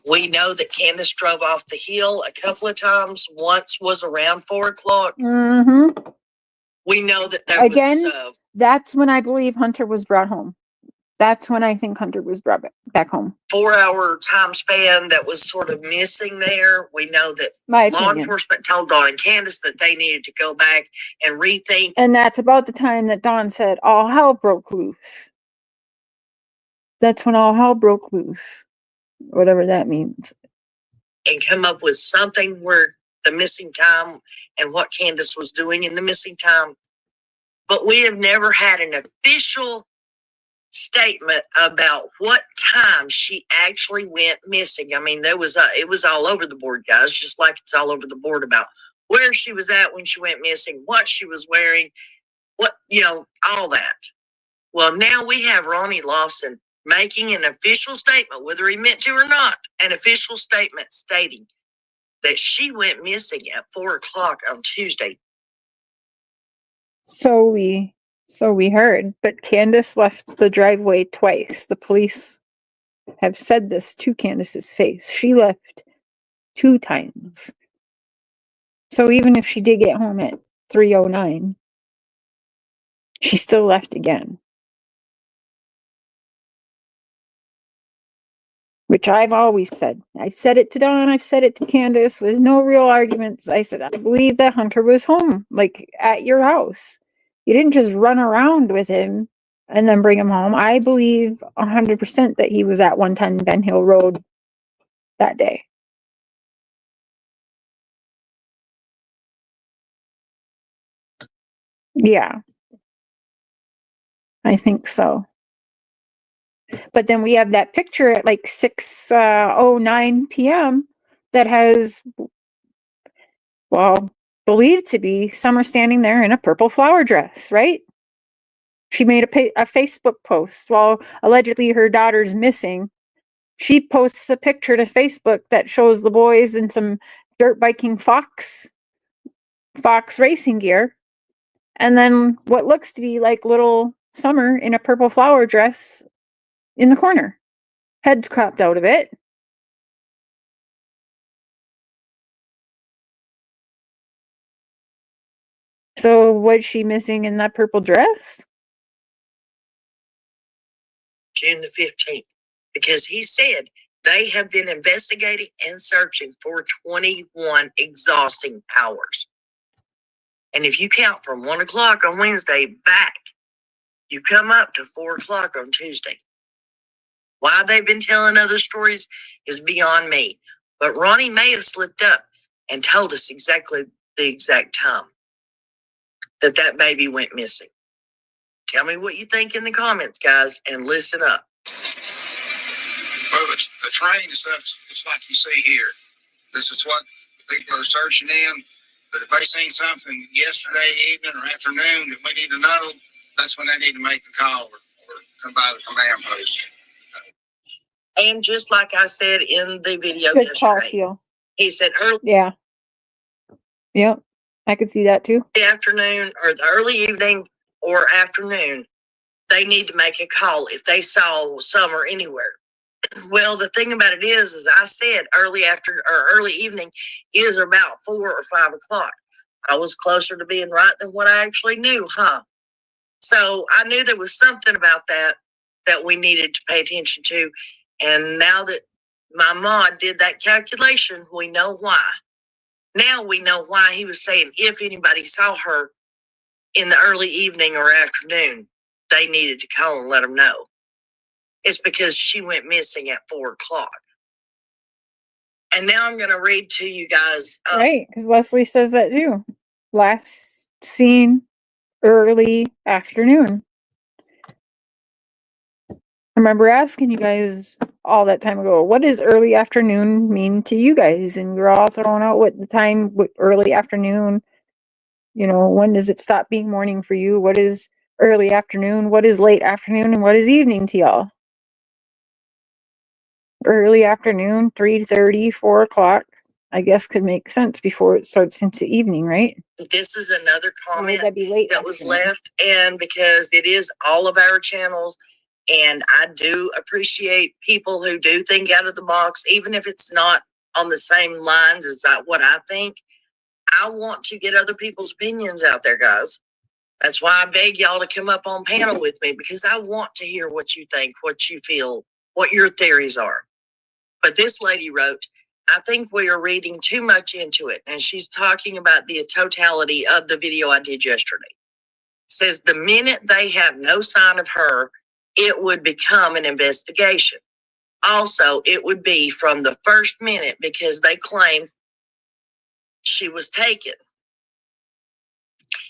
Speaker 6: We know that Candace drove off the hill a couple of times. Once was around 4 o'clock.
Speaker 2: Mm-hmm.
Speaker 6: We know that
Speaker 2: Again,
Speaker 6: was
Speaker 2: that's when I believe Hunter was brought home. That's when I think Hunter was brought back home.
Speaker 6: 4-hour time span that was sort of missing there. We know that law enforcement told Dawn and Candace that they needed to go back and rethink.
Speaker 2: And that's about the time that Dawn said all hell broke loose. That's when all hell broke loose. Whatever that means.
Speaker 6: And come up with something where the missing time and what Candace was doing in the missing time. But we have never had an official statement about what time she actually went missing. I mean, it was all over the board, guys, just like it's all over the board about where she was at when she went missing, what she was wearing, all that. Well, now we have Ronnie Lawson making an official statement, whether he meant to or not, an official statement stating that she went missing at 4 o'clock on Tuesday.
Speaker 2: So we heard, but Candace left the driveway twice. The police have said this to Candace's face. She left 2 times. So even if she did get home at 3:09, she still left again. Which I've always said. I've said it to Dawn, I've said it to Candace with no real arguments. I said, I believe that Hunter was home, like at your house. You didn't just run around with him and then bring him home. I believe 100% that he was at 110 Ben Hill Road that day. Yeah. I think so. But then we have that picture at like 6:09 p.m. that has, well, believed to be Summer standing there in a purple flower dress, right? She made a Facebook post while allegedly her daughter's missing. She posts a picture to Facebook that shows the boys in some dirt biking Fox racing gear. And then what looks to be like little Summer in a purple flower dress in the corner. Head's cropped out of it. So was she missing in that purple dress?
Speaker 6: June the 15th. Because he said they have been investigating and searching for 21 exhausting hours. And if you count from 1 o'clock on Wednesday back, you come up to 4 o'clock on Tuesday. Why they've been telling other stories is beyond me. But Ronnie may have slipped up and told us exactly the exact time that baby went missing. Tell me what you think in the comments, guys, and listen up.
Speaker 7: Well, the train stuff, it's like you see here. This is what people are searching in. But if they seen something yesterday evening or afternoon that we need to know, that's when they need to make the call or come by the command post.
Speaker 6: And just like I said in the video
Speaker 2: Good
Speaker 6: yesterday,
Speaker 2: call, Seal.
Speaker 6: he said early.
Speaker 2: Yeah. Yep. I could see that too.
Speaker 6: Afternoon or the early evening or afternoon, they need to make a call if they saw Summer anywhere. Well, the thing about it is I said early evening is about 4 or 5 o'clock. I was closer to being right than what I actually knew, huh? So I knew there was something about that we needed to pay attention to. And now that my mod did that calculation, we know why. Now we know why he was saying if anybody saw her in the early evening or afternoon, they needed to call and let them know. It's because she went missing at 4 o'clock. And now I'm going to read to you guys.
Speaker 2: Right, because Leslie says that too. Last seen early afternoon. I remember asking you guys all that time ago, what does early afternoon mean to you guys? And you're all throwing out what early afternoon, when does it stop being morning for you? What is early afternoon? What is late afternoon and what is evening to y'all? Early afternoon, 3:30, 4 o'clock, I guess could make sense before it starts into evening, right?
Speaker 6: This is another
Speaker 2: Or would
Speaker 6: comment
Speaker 2: that be late
Speaker 6: that was
Speaker 2: afternoon?
Speaker 6: left, and because it is all of our channels, and I do appreciate people who do think out of the box, even if it's not on the same lines as what I think. I want to get other people's opinions out there, guys. That's why I beg y'all to come up on panel with me, because I want to hear what you think, what you feel, what your theories are. But this lady wrote, I think we are reading too much into it. And she's talking about the totality of the video I did yesterday. Says the minute they have no sign of her, it would become an investigation. Also, it would be from the first minute because they claim she was taken.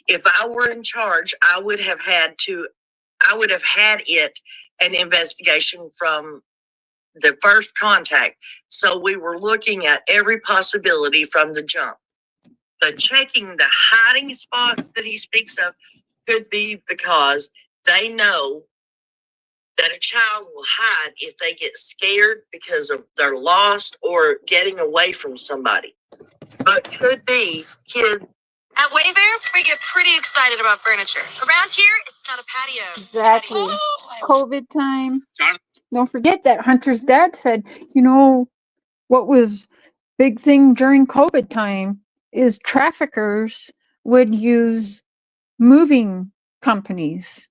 Speaker 6: If I were in charge, I would have had it an investigation from the first contact. So we were looking at every possibility from the jump. The checking the hiding spots that he speaks of could be because they know that a child will hide if they get scared because of they're lost or getting away from somebody. But could be kids.
Speaker 5: At Wayfair, we get pretty excited about furniture. Around here, it's not a patio.
Speaker 2: Exactly.
Speaker 5: Patio.
Speaker 2: COVID time.
Speaker 3: John?
Speaker 2: Don't forget that Hunter's dad said, you know, what was big thing during COVID time is traffickers would use moving companies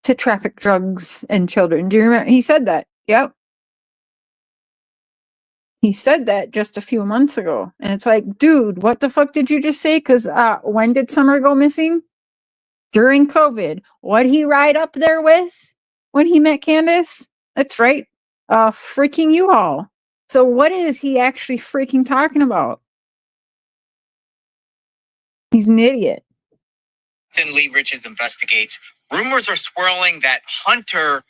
Speaker 2: to traffic drugs and children. Do you remember? He said that. Yep. He said that just a few months ago. And it's like, dude, what the fuck did you just say? Because when did Summer go missing? During COVID. What'd he ride up there with when he met Candace? That's right. Freaking U-Haul. So what is he actually freaking talking about? He's an idiot.
Speaker 8: Lee Riches investigates. Rumors are swirling that Hunter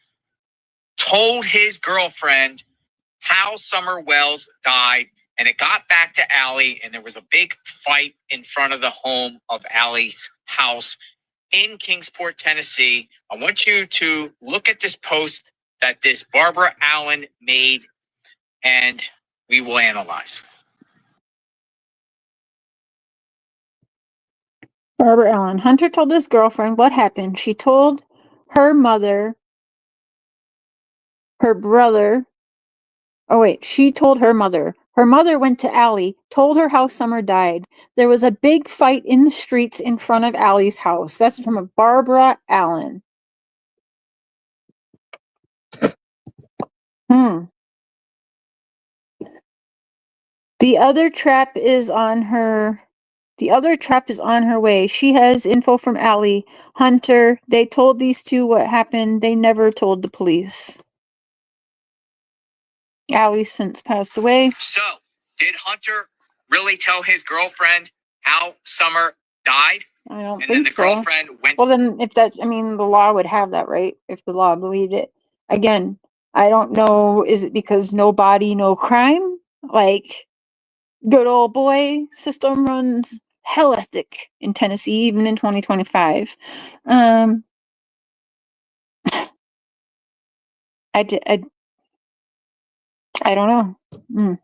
Speaker 8: told his girlfriend how Summer Wells died, and it got back to Allie, and there was a big fight in front of the home of Allie's house in Kingsport, Tennessee. I want you to look at this post that this Barbara Allen made, and we will analyze.
Speaker 2: Barbara Allen. Hunter told his girlfriend what happened. She told her mother, her brother. Oh, wait. She told her mother. Her mother went to Allie, told her how Summer died. There was a big fight in the streets in front of Allie's house. That's from a Barbara Allen. The other trap is on her. The other trap is on her way. She has info from Allie. Hunter, they told these two what happened. They never told the police. Allie's since passed away.
Speaker 8: So, did Hunter really tell his girlfriend how Summer died?
Speaker 2: I don't
Speaker 8: And then
Speaker 2: think
Speaker 8: the
Speaker 2: so.
Speaker 8: girlfriend went.
Speaker 2: Well, then, if that, I mean, the law would have that, right? If the law believed it. Again, I don't know. Is it because no body, no crime? Like, good old boy system runs hell ethic in Tennessee, even in 2025. I don't know.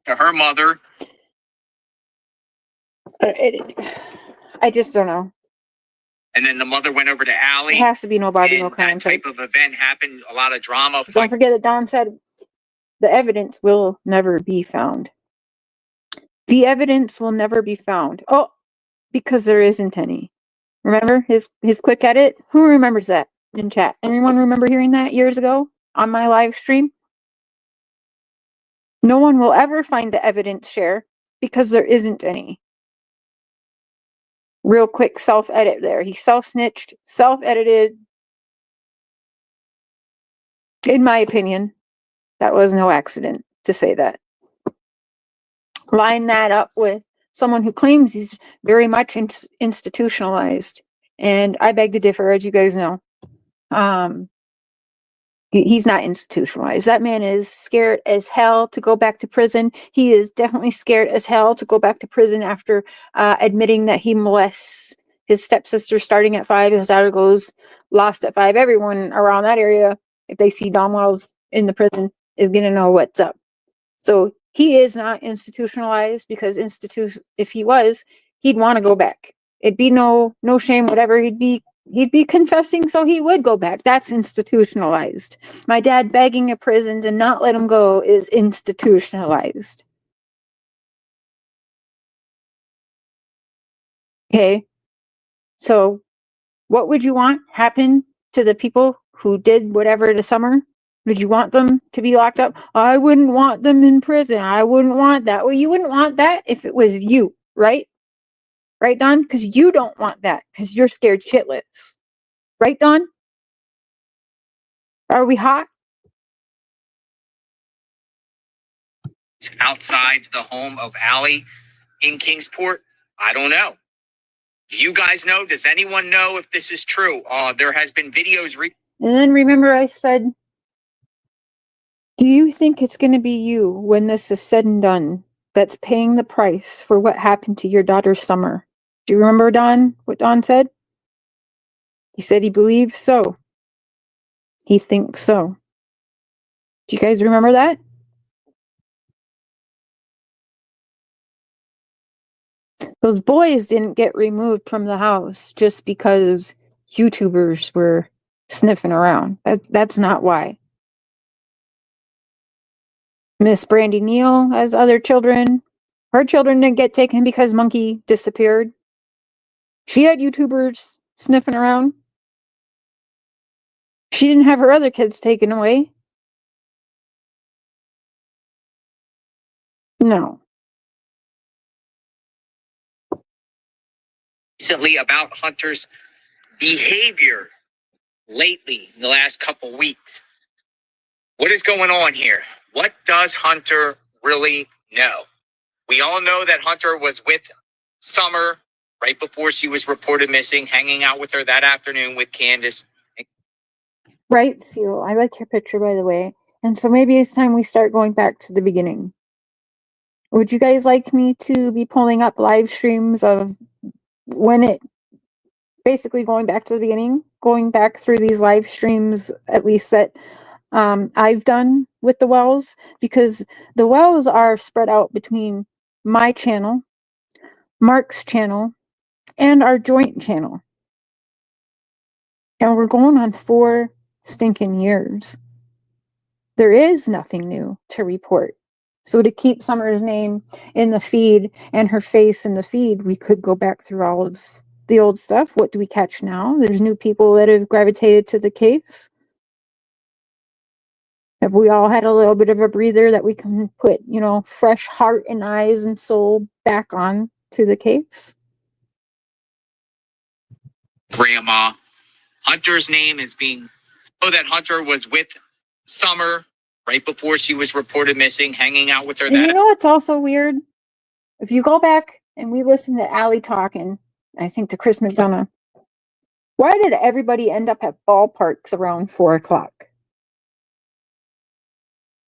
Speaker 8: To her mother.
Speaker 2: I just don't know.
Speaker 8: And then the mother went over to Allie.
Speaker 2: It has to be no body, no crime.
Speaker 8: That type of event happened. A lot of drama.
Speaker 2: Don't forget that Don said the evidence will never be found. The evidence will never be found. Oh, because there isn't any. Remember his quick edit? Who remembers that in chat? Anyone remember hearing that years ago on my live stream? No one will ever find the evidence share because there isn't any. Real quick self-edit there. He self-snitched, self-edited. In my opinion, that was no accident to say that. Line that up with someone who claims he's very much institutionalized. And I beg to differ, as you guys know. He's not institutionalized. That man is scared as hell to go back to prison. He is definitely scared as hell to go back to prison after admitting that he molests His stepsister starting at 5, his daughter goes lost at 5. Everyone around that area, if they see Don Wells in the prison, is going to know what's up. So he is not institutionalized, because if he was, he'd want to go back. It'd be no shame, whatever. He'd be confessing, so he would go back. That's institutionalized. My dad begging a prison to not let him go is institutionalized. Okay. So what would you want happen to the people who did whatever to Summer? Would you want them to be locked up? I wouldn't want them in prison. I wouldn't want that. Well, you wouldn't want that if it was you, right? Right, Don? Because you don't want that, because you're scared shitless. Right, Don? Are we hot?
Speaker 8: Outside the home of Allie in Kingsport? I don't know. Do you guys know? Does anyone know if this is true? There has been videos.
Speaker 2: And then remember I said, do you think it's going to be you, when this is said and done, that's paying the price for what happened to your daughter Summer? Do you remember, Don, what Don said? He said he believes so. He thinks so. Do you guys remember that? Those boys didn't get removed from the house just because YouTubers were sniffing around. That's not why. Miss Brandy Neal has other children. Her children didn't get taken because Monkey disappeared. She had YouTubers sniffing around. She didn't have her other kids taken away. No.
Speaker 8: Recently about Hunter's behavior lately in the last couple weeks. What is going on here? What does Hunter really know? We all know that Hunter was with Summer right before she was reported missing, hanging out with her that afternoon with Candace.
Speaker 2: Right, Seal. I like your picture, by the way. And so maybe it's time we start going back to the beginning. Would you guys like me to be pulling up live streams of when it, basically going back to the beginning, going back through these live streams, at least that I've done with the Wells, because the Wells are spread out between my channel, Mark's channel, and our joint channel. And we're going on 4 stinking years. There is nothing new to report. So to keep Summer's name in the feed and her face in the feed, we could go back through all of the old stuff. What do we catch now? There's new people that have gravitated to the caves. Have we all had a little bit of a breather that we can put, fresh heart and eyes and soul back on to the caves?
Speaker 8: Grandma. Hunter's name is being... Oh, that Hunter was with Summer right before she was reported missing, hanging out with her.
Speaker 2: And you know what's also weird? If you go back and we listen to Allie talking, I think to Chris McDonough, why did everybody end up at ballparks around 4 o'clock?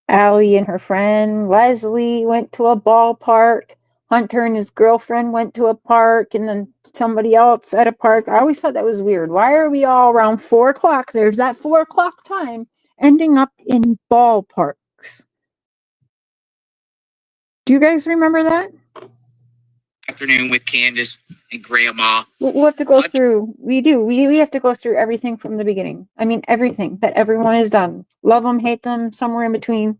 Speaker 2: Allie and her friend Leslie went to a ballpark. Hunter and his girlfriend went to a park, and then somebody else at a park. I always thought that was weird. Why are we all around 4 o'clock? There's that 4 o'clock time ending up in ballparks. Do you guys remember that?
Speaker 8: Afternoon with Candace and Grandma.
Speaker 2: We'll have to go through. We do. We have to go through everything from the beginning. I mean, everything that everyone has done. Love them, hate them, somewhere in between.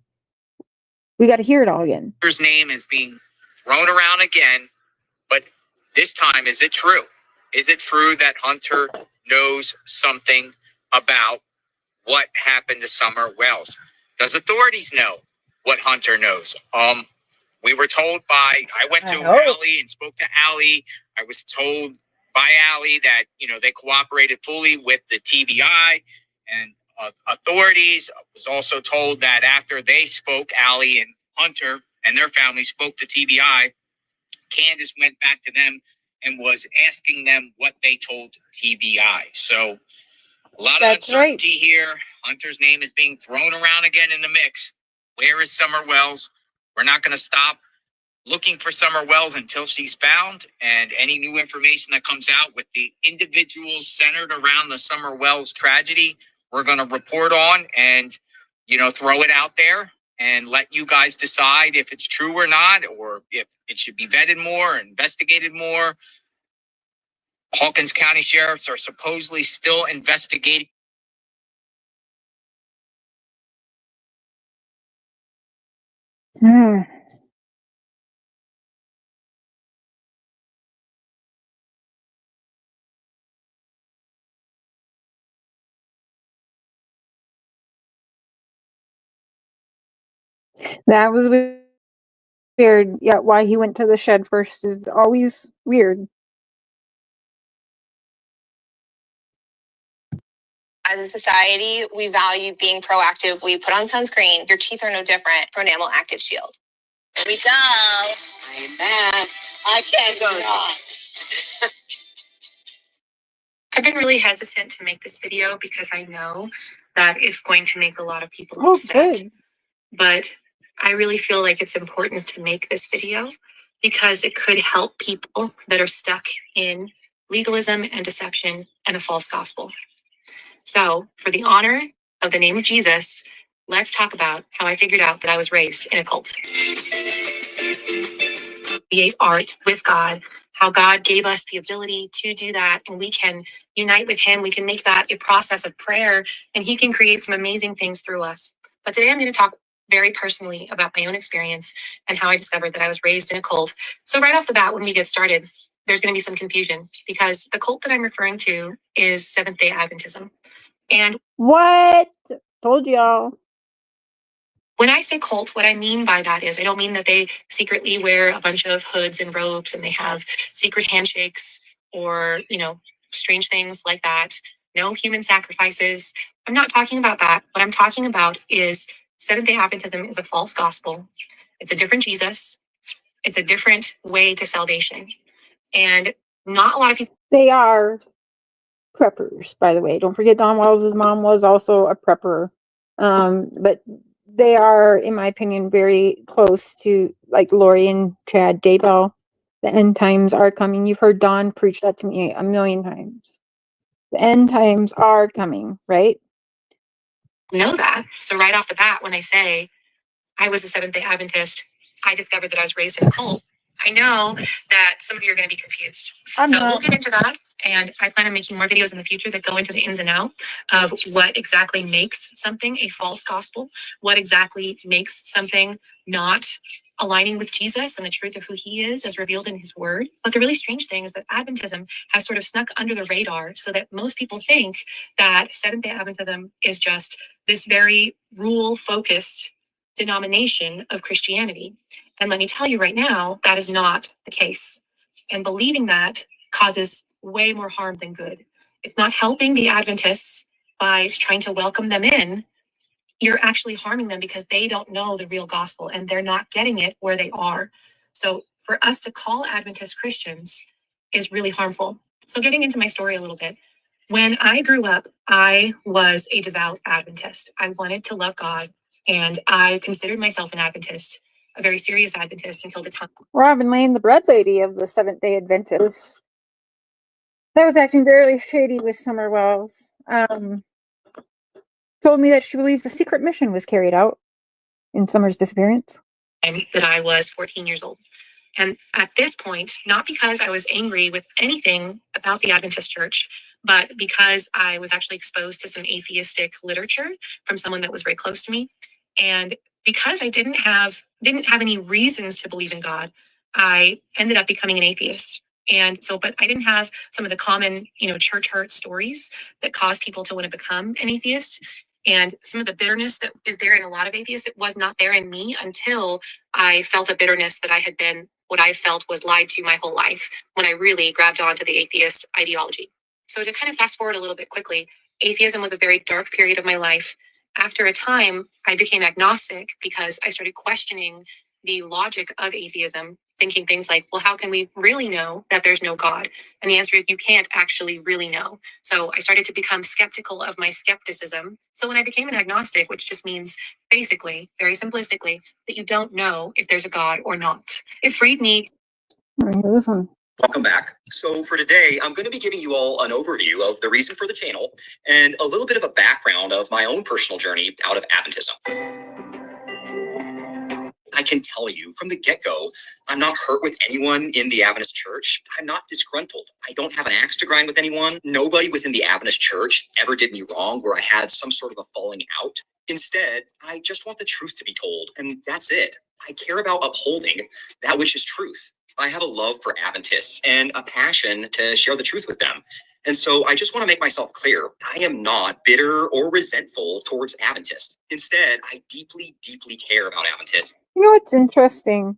Speaker 2: We got to hear it all again.
Speaker 8: Hunter's name is being thrown around again, but this time, is it true? Is it true that Hunter knows something about what happened to Summer Wells? Does authorities know what Hunter knows? We were told I went to Allie and spoke to Allie. I was told by Allie that, they cooperated fully with the TBI and authorities. I was also told that after they spoke, Allie and Hunter and their family spoke to TBI, Candace went back to them and was asking them what they told TBI. So a lot of uncertainty here. Hunter's name is being thrown around again in the mix. Where is Summer Wells? We're not going to stop looking for Summer Wells until she's found, and any new information that comes out with the individuals centered around the Summer Wells tragedy, we're going to report on and, throw it out there and let you guys decide if it's true or not, or if it should be vetted more, investigated more. Hawkins County sheriffs are supposedly still investigating.
Speaker 2: That was weird. Yeah, why he went to the shed first is always weird.
Speaker 5: As a society, we value being proactive. We put on sunscreen. Your teeth are no different. Pronamel Active Shield. Here we go. I'm back. I can't go wrong.
Speaker 9: I've been really hesitant to make this video because I know that it's going to make a lot of people upset.
Speaker 2: Good.
Speaker 9: But I really feel like it's important to make this video because it could help people that are stuck in legalism and deception and a false gospel. So, for the honor of the name of Jesus, let's talk about how I figured out that I was raised in a cult. Create art with God, how God gave us the ability to do that, and we can unite with Him. We can make that a process of prayer, and He can create some amazing things through us. But today I'm going to talk very personally about my own experience and how I discovered that I was raised in a cult. So right off the bat, when we get started, there's going to be some confusion because the cult that I'm referring to is Seventh-day Adventism. And
Speaker 2: What? Told y'all.
Speaker 9: when I say cult, what I mean by that is I don't mean that they secretly wear a bunch of hoods and robes and they have secret handshakes or, strange things like that. No human sacrifices. I'm not talking about that. What I'm talking about is Seventh-day Adventism is a false gospel. It's a different Jesus. It's a different way to salvation. And not a lot of people.
Speaker 2: They are preppers, by the way. Don't forget Don Wells' mom was also a prepper. But they are, in my opinion, very close to like Lori and Chad Daybell. The end times are coming. You've heard Don preach that to me a million times. The end times are coming, right?
Speaker 9: Know that. So right off the bat, when I say I was a Seventh-day Adventist, I discovered that I was raised in a cult. I know that some of you are going to be confused. We'll get into that. And I plan on making more videos in the future that go into the ins and outs of what exactly makes something a false gospel, what exactly makes something not aligning with Jesus and the truth of who He is as revealed in His word. But the really strange thing is that Adventism has sort of snuck under the radar so that most people think that Seventh-day Adventism is just this very rule-focused denomination of Christianity. And let me tell you right now, that is not the case. And believing that causes way more harm than good. It's not helping the Adventists by trying to welcome them in. You're actually harming them because they don't know the real gospel and they're not getting it where they are. So for us to call Adventist Christians is really harmful. So getting into my story a little bit. When I grew up, I was a devout Adventist. I wanted to love God and I considered myself an Adventist, a very serious Adventist until the time.
Speaker 2: Robin Lane, the bread lady of the Seventh-day Adventists, that was acting very shady with Summer Wells. Told me that she believes a secret mission was carried out in Summer's disappearance.
Speaker 9: That I was 14 years old. And at this point, not because I was angry with anything about the Adventist church, but because I was actually exposed to some atheistic literature from someone that was very close to me. And because I didn't have any reasons to believe in God, I ended up becoming an atheist. And so, but I didn't have some of the common, church hurt stories that cause people to want to become an atheist. And some of the bitterness that is there in a lot of atheists, it was not there in me until I felt a bitterness that I had been what I felt was lied to my whole life when I really grabbed onto the atheist ideology. So to kind of fast forward a little bit quickly, atheism was a very dark period of my life. After a time, I became agnostic because I started questioning the logic of atheism, thinking things like, well, how can we really know that there's no God? And the answer is you can't actually really know. So I started to become skeptical of my skepticism. So when I became an agnostic, which just means basically, very simplistically, that you don't know if there's a God or not. It freed me.
Speaker 2: All right, this one.
Speaker 10: Welcome back. So for today, I'm going to be giving you all an overview of the reason for the channel and a little bit of a background of my own personal journey out of Adventism. I can tell you from the get-go, I'm not hurt with anyone in the Adventist church. I'm not disgruntled. I don't have an axe to grind with anyone. Nobody within the Adventist church ever did me wrong where I had some sort of a falling out. Instead, I just want the truth to be told, and that's it. I care about upholding that which is truth. I have a love for Adventists and a passion to share the truth with them. And so I just want to make myself clear. I am not bitter or resentful towards Adventists. Instead, I deeply, deeply care about Adventists.
Speaker 2: You know what's interesting?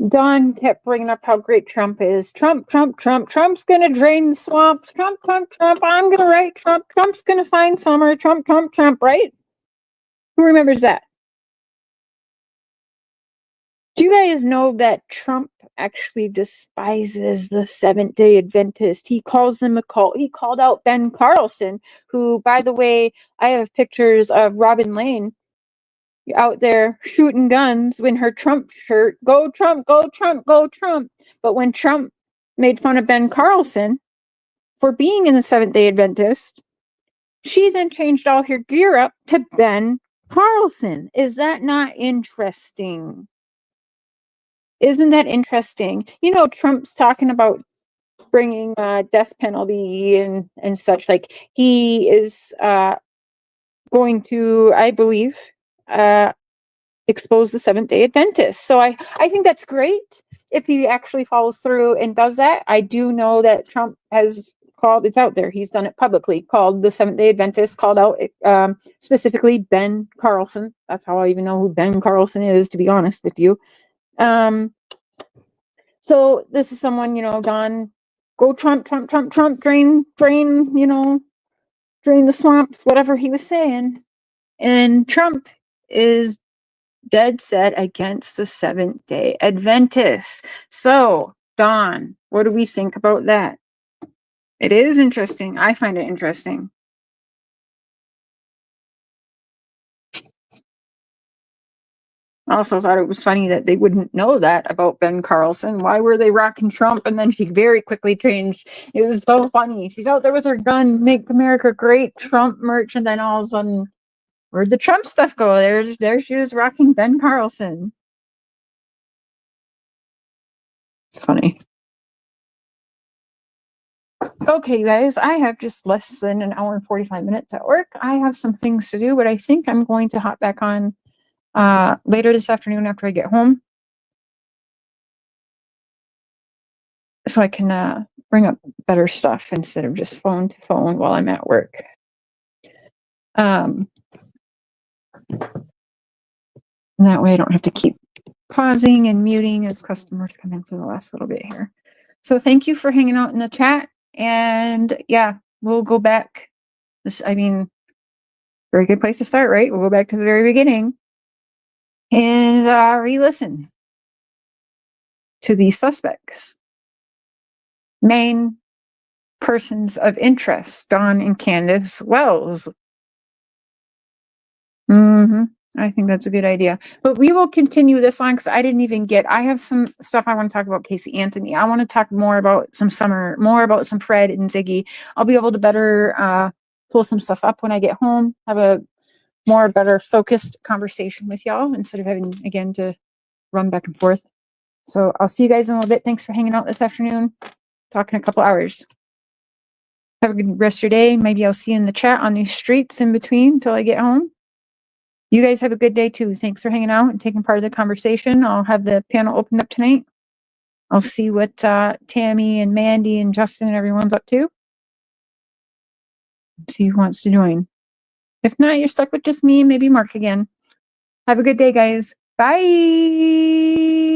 Speaker 2: Don kept bringing up how great Trump is. Trump. Trump's going to drain the swamps. Trump. I'm going to write Trump. Trump's going to find summer. Trump, right? Who remembers that? Do you guys know that Trump actually despises the Seventh-day Adventist? He calls them a cult. He called out Ben Carlson, who, by the way, I have pictures of Robin Lane out there shooting guns in her Trump shirt. Go Trump, go Trump, go Trump. But when Trump made fun of Ben Carlson for being in the Seventh-day Adventist, she then changed all her gear up to Ben Carlson. Is that not interesting? Isn't that interesting? You know, Trump's talking about bringing death penalty and such. Like, he is going to, I believe, expose the Seventh-day Adventists. So I think that's great if he actually follows through and does that. I do know that Trump has called, it's out there, he's done it publicly, called the Seventh-day Adventists, called out specifically Ben Carlson. That's how I even know who Ben Carlson is, to be honest with you. So this is someone, you know, Don, go Trump, drain, you know, drain the swamps, whatever he was saying. And Trump is dead set against the Seventh-day Adventists. So, Don, what do we think about that? It is interesting. I find it interesting. I also thought it was funny that they wouldn't know that about Ben Carlson. Why were they rocking Trump? And then she very quickly changed. It was so funny. She's out there with her gun, make America great, Trump merch, and then all of a sudden, where'd the Trump stuff go? There she was rocking Ben Carlson. It's funny. Okay, you guys, I have just less than an hour and 45 minutes at work. I have some things to do, but I think I'm going to hop back on later this afternoon after I get home, so I can bring up better stuff instead of just phone to phone while I'm at work. And that way I don't have to keep pausing and muting as customers come in for the last little bit here. So thank you for hanging out in the chat. And yeah, we'll go back. Very good place to start, right? We'll go back to the very beginning and re-listen to the suspects. Main persons of interest, Don and Candace Wells. I think that's a good idea. But we will continue this on because I have some stuff I want to talk about Casey Anthony. I want to talk more about some Summer, more about some Fred and Ziggy. I'll be able to better pull some stuff up when I get home, have a better focused conversation with y'all instead of having, again, to run back and forth. So I'll see you guys in a little bit. Thanks for hanging out this afternoon. Talk in a couple hours. Have a good rest of your day. Maybe I'll see you in the chat on these streets in between until I get home. You guys have a good day too. Thanks for hanging out and taking part of the conversation. I'll have the panel opened up tonight. I'll see what Tammy and Mandy and Justin and everyone's up to. See who wants to join. If not, you're stuck with just me and maybe Mark again. Have a good day, guys. Bye.